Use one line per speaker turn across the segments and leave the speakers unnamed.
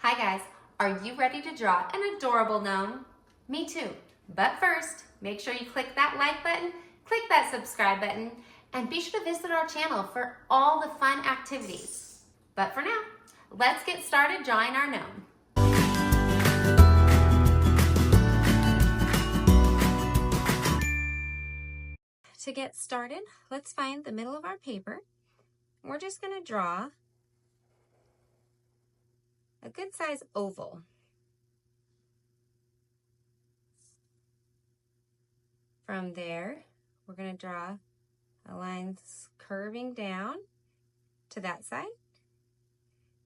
Hi guys, are you ready to draw an adorable gnome? Me too. But first, make sure you click that like button, click that subscribe button, and be sure to visit our channel for all the fun activities. But for now, let's get started drawing our gnome. To get started, let's find the middle of our paper. We're just going to draw a good size oval. From there, we're going to draw a line curving down to that side.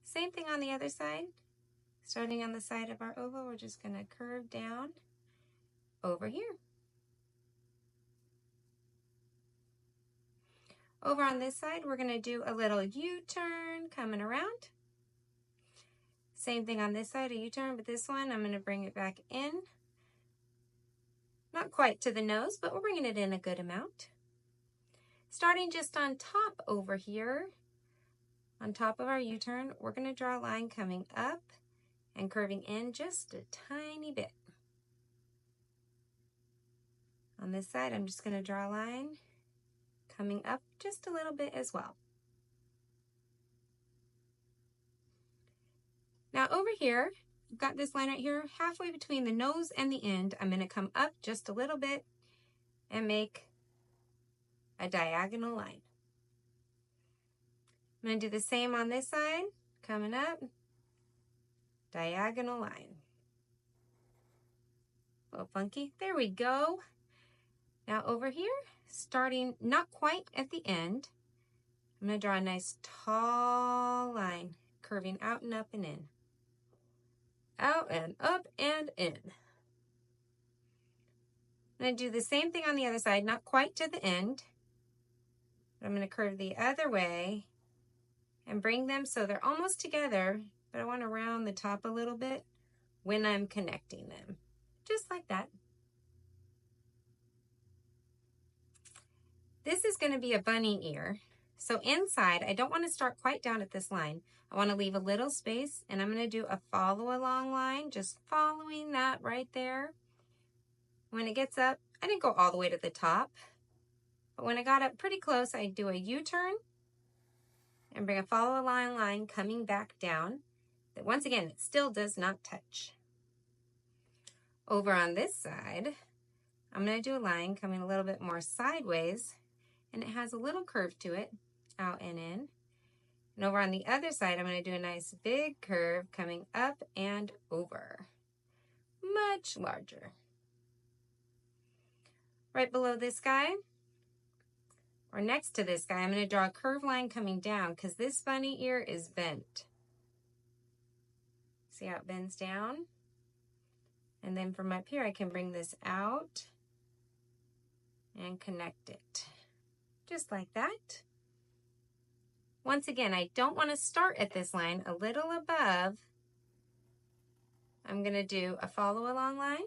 Same thing on the other side. Starting on the side of our oval, we're just going to curve down over here. Over on this side, we're going to do a little U-turn coming around. Same thing on this side, a U-turn, but this one I'm going to bring it back in. Not quite to the nose, but we're bringing it in a good amount. Starting just on top over here, on top of our U-turn, we're going to draw a line coming up and curving in just a tiny bit. On this side, I'm just going to draw a line coming up just a little bit as well. Now over here, I've got this line right here, halfway between the nose and the end. I'm going to come up just a little bit and make a diagonal line. I'm going to do the same on this side, coming up, diagonal line. A little funky. There we go. Now over here, starting not quite at the end, I'm going to draw a nice tall line, curving out and up and in. Out and up and in. I'm going to do the same thing on the other side, not quite to the end. But I'm going to curve the other way and bring them so they're almost together, but I want to round the top a little bit when I'm connecting them. Just like that. This is going to be a bunny ear. So inside, I don't want to start quite down at this line. I want to leave a little space, and I'm going to do a follow along line, just following that right there. When it gets up, I didn't go all the way to the top, but when I got up pretty close, I do a U-turn and bring a follow along line coming back down. That once again, it still does not touch. Over on this side, I'm going to do a line coming a little bit more sideways, and it has a little curve to it, out and in. And over on the other side, I'm going to do a nice big curve coming up and over. Much larger. Right below this guy, or next to this guy, I'm going to draw a curved line coming down because this bunny ear is bent. See how it bends down? And then from up here, I can bring this out and connect it. Just like that. Once again, I don't want to start at this line a little above. I'm going to do a follow along line.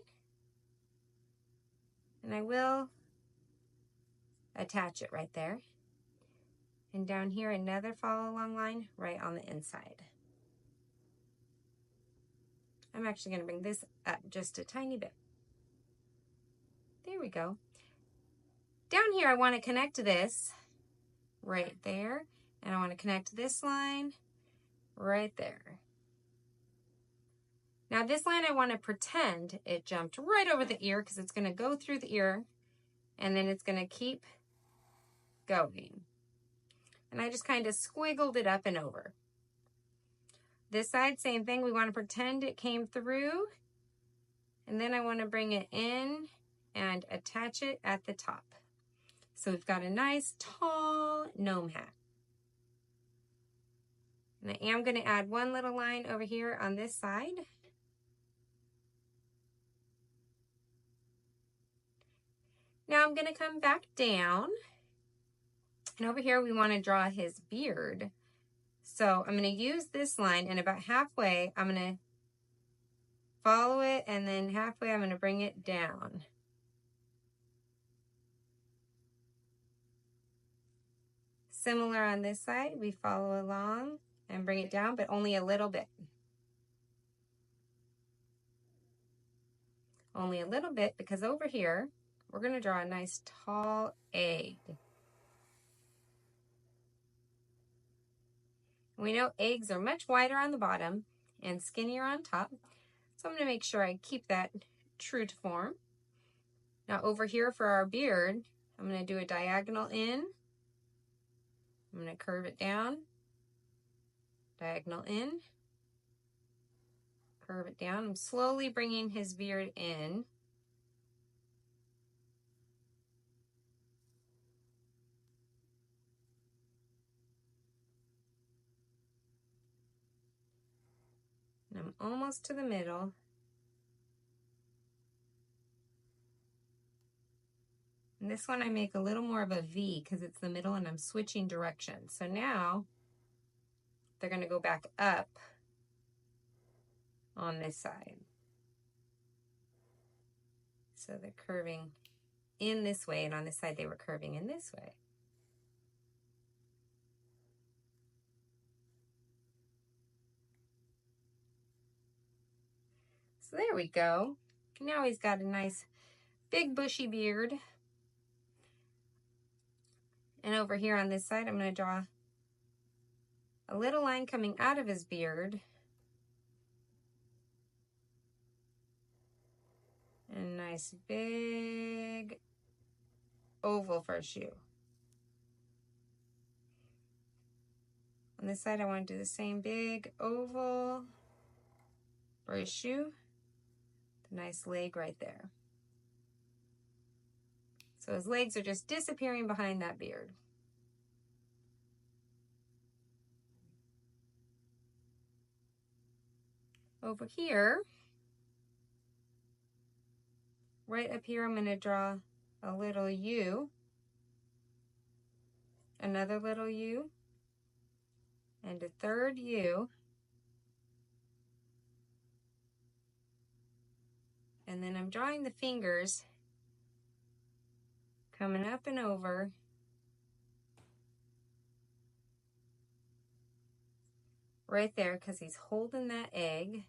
And I will attach it right there. And down here, another follow along line right on the inside. I'm actually going to bring this up just a tiny bit. There we go. Down here, I want to connect this right there. And I want to connect this line right there. Now this line, I want to pretend it jumped right over the ear because it's going to go through the ear and then it's going to keep going. And I just kind of squiggled it up and over. This side, same thing. We want to pretend it came through. And then I want to bring it in and attach it at the top. So we've got a nice tall gnome hat. And I am going to add one little line over here on this side. Now I'm going to come back down. And over here we want to draw his beard. So I'm going to use this line, and about halfway I'm going to follow it, and then halfway I'm going to bring it down. Similar on this side, we follow along and bring it down, but only a little bit. only a little bit, because over here, we're going to draw a nice tall egg. We know eggs are much wider on the bottom and skinnier on top, so I'm going to make sure I keep that true to form. Now over here for our beard, I'm going to do a diagonal in. I'm going to curve it down, diagonal in, curve it down. I'm slowly bringing his beard in. And I'm almost to the middle. And this one I make a little more of a V because it's the middle and I'm switching directions. So now they're going to go back up on this side. So they're curving in this way, and on this side they were curving in this way. So there we go. Now he's got a nice big bushy beard. And over here on this side, I'm going to draw a little line coming out of his beard. And a nice big oval for a shoe. On this side, I want to do the same big oval for his shoe. The nice leg right there. So his legs are just disappearing behind that beard. Over here, right up here, I'm going to draw a little U, another little U, and a third U. And then I'm drawing the fingers coming up and over. Right there, because he's holding that egg.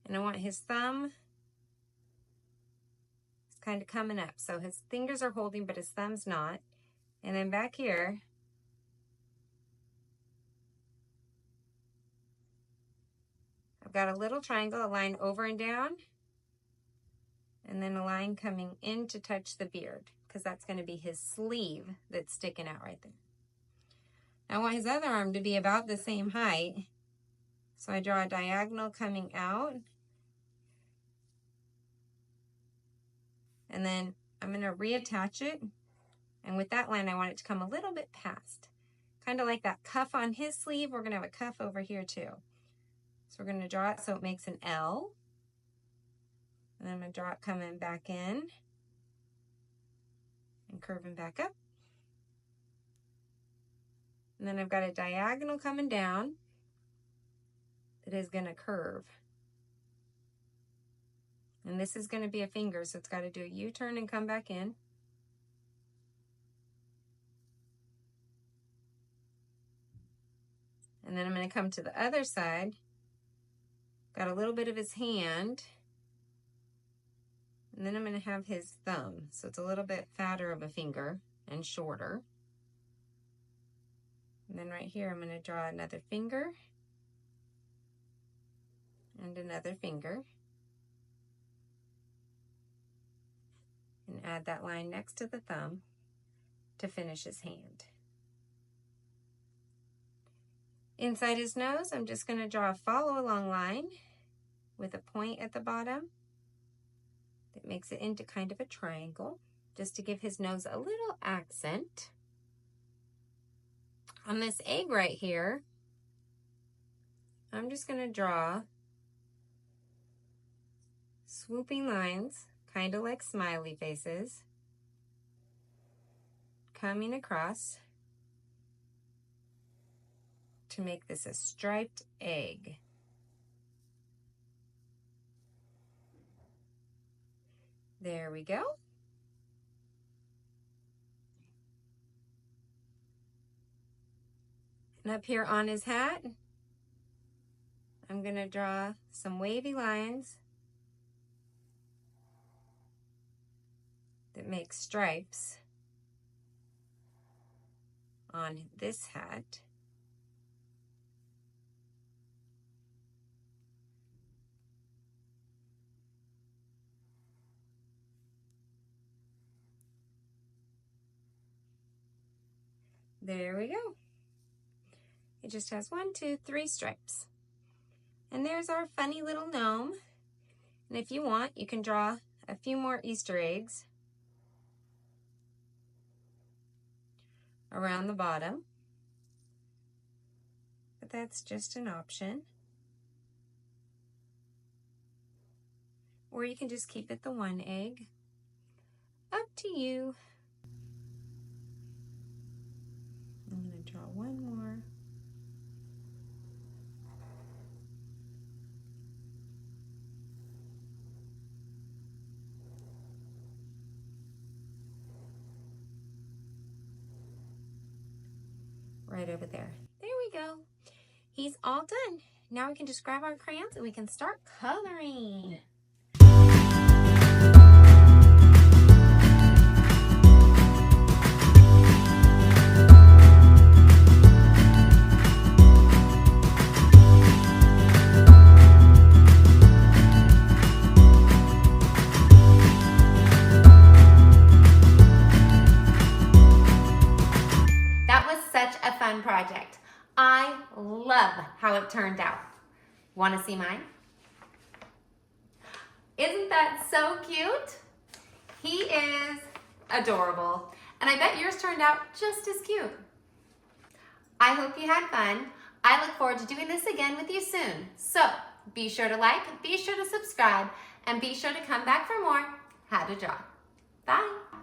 And I want his thumb kind of coming up. So his fingers are holding, but his thumb's not. And then back here, I've got a little triangle, a line over and down, and then a line coming in to touch the beard, because that's going to be his sleeve that's sticking out right there. I want his other arm to be about the same height. So I draw a diagonal coming out. And then I'm going to reattach it. And with that line, I want it to come a little bit past. Kind of like that cuff on his sleeve, we're going to have a cuff over here too. So we're going to draw it so it makes an L. And I'm going to draw it coming back in and curving back up. And then I've got a diagonal coming down that is going to curve. And this is going to be a finger, so it's got to do a U-turn and come back in. And then I'm going to come to the other side. Got a little bit of his hand. And then I'm going to have his thumb. So it's a little bit fatter of a finger and shorter. And then right here, I'm going to draw another finger and another finger. And add that line next to the thumb to finish his hand. Inside his nose, I'm just going to draw a follow along line with a point at the bottom that makes it into kind of a triangle, just to give his nose a little accent. On this egg right here, I'm just going to draw swooping lines, kind of like smiley faces, coming across to make this a striped egg. There we go. And up here on his hat, I'm going to draw some wavy lines that makes stripes on this hat. There we go. It just has 1, 2, 3 stripes. And there's our funny little gnome. And if you want, you can draw a few more Easter eggs around the bottom. But that's just an option. Or you can just keep it the 1 egg. Up to you. I'm going to draw 1 more. Right over there. There we go. He's all done. Now we can just grab our crayons and we can start coloring. Project. I love how it turned out. Want to see mine? Isn't that so cute? He is adorable, and I bet yours turned out just as cute. I hope you had fun. I look forward to doing this again with you soon. So be sure to like, be sure to subscribe, and be sure to come back for more How to Draw. Bye.